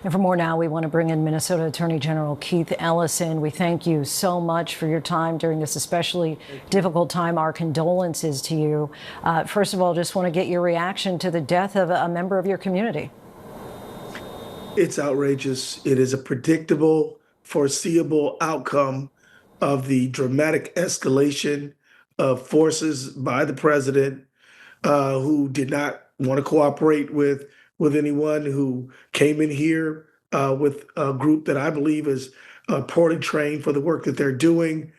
And for more now, we want to bring in Minnesota Attorney General Keith Ellison. We thank you so much for your time during this especially difficult time. Our condolences to you. First of all, just want to get your reaction to the death of a member of your community. It's outrageous. It is a predictable, foreseeable outcome of the dramatic escalation of forces by the president, who did not want to cooperate with anyone, who came in here with a group that I believe is poorly trained for the work that they're doing,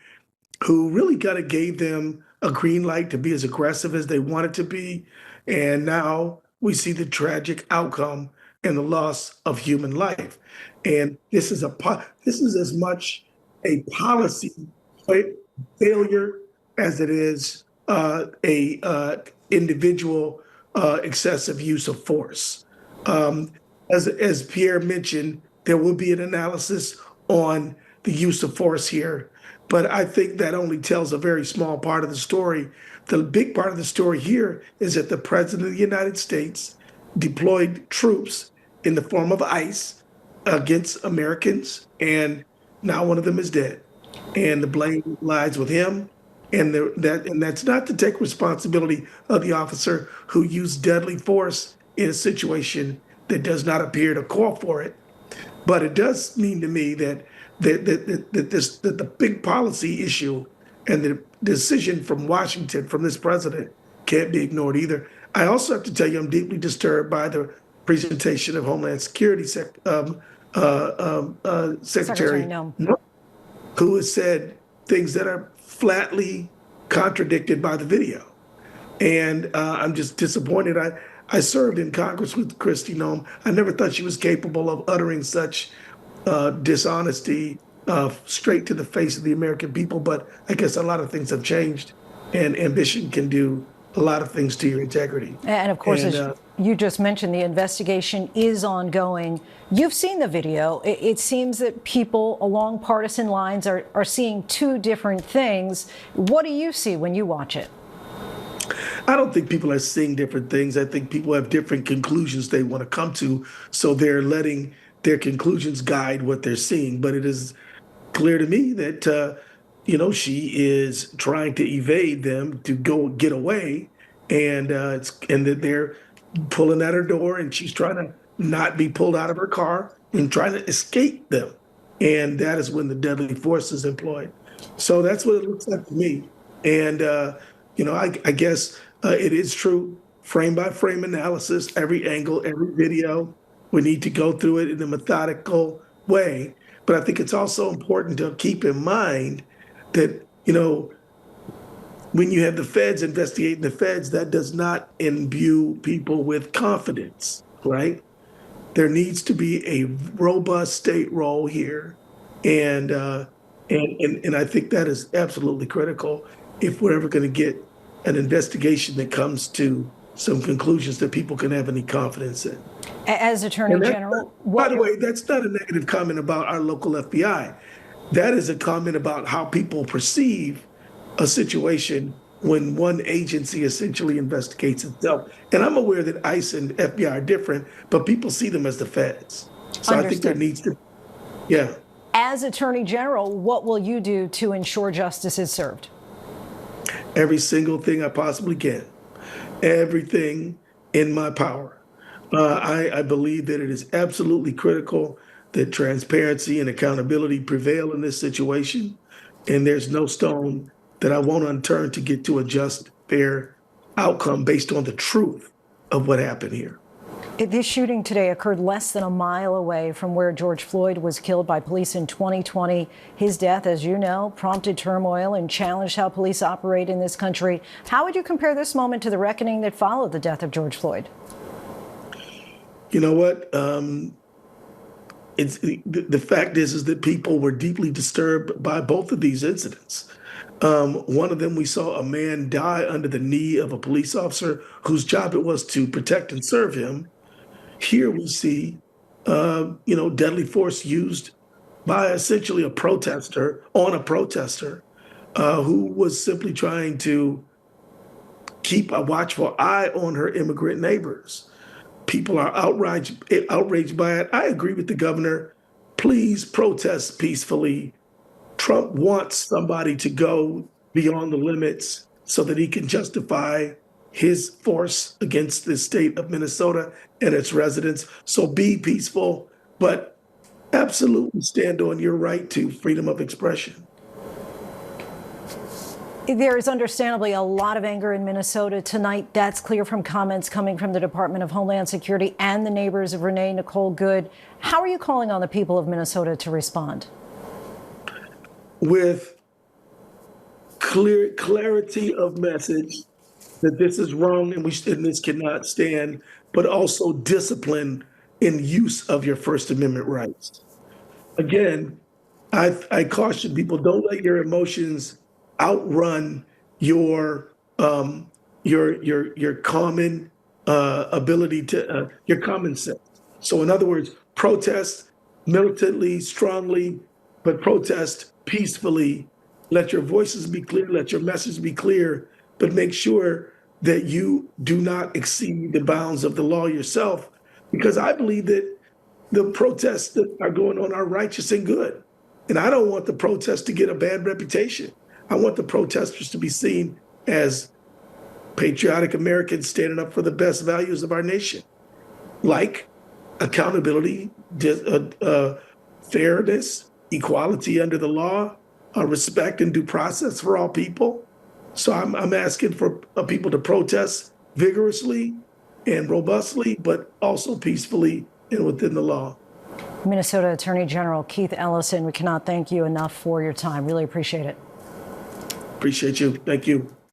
who really kind of gave them a green light to be as aggressive as they wanted to be. And now we see the tragic outcome and the loss of human life. And this is as much a policy failure as it is a individual excessive use of force. As Pierre mentioned, there will be an analysis on the use of force here, but I think that only tells a very small part of the story. The big part of the story here is that the President of the United States deployed troops in the form of ICE against Americans, and now one of them is dead. And the blame lies with him. And that's not to take responsibility of the officer who used deadly force in a situation that does not appear to call for it. But it does mean to me that the big policy issue and the decision from Washington, from this president, can't be ignored either. I also have to tell you, I'm deeply disturbed by the presentation of Homeland Security Secretary No. who has said things that are flatly contradicted by the video. And I'm just disappointed. I served in Congress with Kristi Noem. I never thought she was capable of uttering such dishonesty straight to the face of the American people. But I guess a lot of things have changed, and ambition can do a lot of things to your integrity. And of course, as you just mentioned, the investigation is ongoing. You've seen the video. It seems that people along partisan lines are seeing two different things. What do you see when you watch it? I don't think people are seeing different things. I think people have different conclusions they want to come to, so they're letting their conclusions guide what they're seeing. But it is clear to me that she is trying to evade them to go get away, and that they're pulling at her door, and she's trying to not be pulled out of her car and trying to escape them. And that is when the deadly force is employed. So that's what it looks like to me. And I guess it is true, frame by frame analysis, every angle, every video. We need to go through it in a methodical way. But I think it's also important to keep in mind that, when you have the feds investigating the feds, that does not imbue people with confidence, right? There needs to be a robust state role here. And I think that is absolutely critical if we're ever going to get an investigation that comes to some conclusions that people can have any confidence in. As Attorney General, by the way, that's not a negative comment about our local FBI. That is a comment about how people perceive a situation when one agency essentially investigates itself. And I'm aware that ICE and FBI are different, but people see them as the feds. So Understood. I think there needs to, yeah. As Attorney General, what will you do to ensure justice is served? Every single thing I possibly can, everything in my power. I believe that it is absolutely critical that transparency and accountability prevail in this situation. And there's no stone that I won't unturn to get to a just, fair outcome based on the truth of what happened here. This shooting today occurred less than a mile away from where George Floyd was killed by police in 2020. His death, as you know, prompted turmoil and challenged how police operate in this country. How would you compare this moment to the reckoning that followed the death of George Floyd? You know what? The fact is that people were deeply disturbed by both of these incidents. One of them, we saw a man die under the knee of a police officer whose job it was to protect and serve him. Here we see, deadly force used by essentially a protester on a protester who was simply trying to keep a watchful eye on her immigrant neighbors. People are outraged by it. I agree with the governor. Please protest peacefully. Trump wants somebody to go beyond the limits so that he can justify his force against the state of Minnesota and its residents. So be peaceful, but absolutely stand on your right to freedom of expression. There is understandably a lot of anger in Minnesota tonight. That's clear from comments coming from the Department of Homeland Security and the neighbors of Renee Nicole Good. How are you calling on the people of Minnesota to respond? With clarity of message that this is wrong and this cannot stand, but also discipline in use of your First Amendment rights. Again, I caution people: don't let your emotions outrun your common ability to your common sense. So, in other words, protest militantly, strongly, but protest peacefully. Let your voices be clear. Let your message be clear. But make sure that you do not exceed the bounds of the law yourself, because I believe that the protests that are going on are righteous and good. And I don't want the protests to get a bad reputation. I want the protesters to be seen as patriotic Americans standing up for the best values of our nation, like accountability, fairness, equality under the law, respect and due process for all people. So I'm asking for people to protest vigorously and robustly, but also peacefully and within the law. Minnesota Attorney General Keith Ellison, we cannot thank you enough for your time. Really appreciate it. Appreciate you. Thank you.